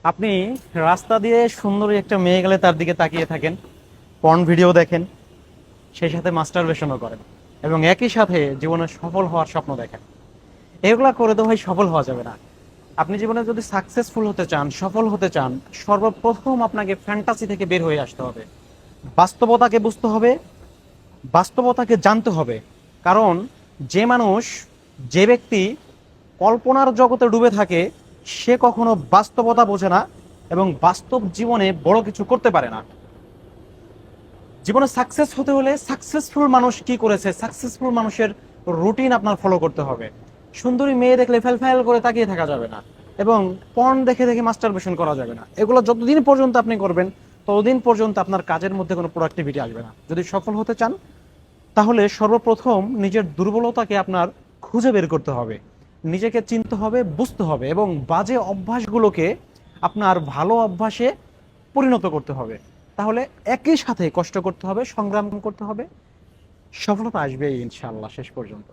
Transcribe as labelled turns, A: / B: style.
A: আপনি রাস্তা দিয়ে সুন্দরী একটা মেয়ে গেলে তার দিকে তাকিয়ে থাকেন, পর্ন ভিডিও দেখেন, সেই সাথে মাস্টারবেশনও করেন এবং একই সাথে জীবনে সফল হওয়ার স্বপ্ন দেখেন। এগুলা করে তো ভাই সফল হওয়া যাবে না। আপনি জীবনে যদি সাকসেসফুল হতে চান, সফল হতে চান, সর্বপ্রথম আপনাকে ফ্যান্টাসি থেকে বের হয়ে আসতে হবে, বাস্তবতাকে বুঝতে হবে, বাস্তবতাকে জানতে হবে। কারণ যে মানুষ, যে ব্যক্তি কল্পনার জগতে ডুবে থাকে, সে কখনো বাস্তবতা বোঝে না এবং বাস্তব জীবনে বড় কিছু করতে পারে না। জীবনে সাকসেস হতে হলে সাকসেসফুল মানুষ কি করেছে, সাকসেসফুল মানুষের রুটিন আপনার ফলো করতে হবে। সুন্দরী মেয়ে দেখলে ফেল ফেল করে তাকিয়ে থাকা যাবে না এবং পর্ন দেখে দেখে মাস্টারবেশন করা যাবে না। এগুলো যতদিন পর্যন্ত আপনি করবেন, ততদিন পর্যন্ত আপনার কাজের মধ্যে কোনো প্রোডাক্টিভিটি আসবে না। যদি সফল হতে চান, তাহলে সর্বপ্রথম নিজের দুর্বলতাকে আপনার খুঁজে বের করতে হবে, নিজেকে চিনতে হবে, বুঝতে হবে এবং বাজে অভ্যাসগুলোকে আপনার ভালো অভ্যাসে পরিণত করতে হবে। তাহলে একই সাথে কষ্ট করতে হবে, সংগ্রাম করতে হবে, সফলতা আসবে ইনশাআল্লাহ শেষ পর্যন্ত।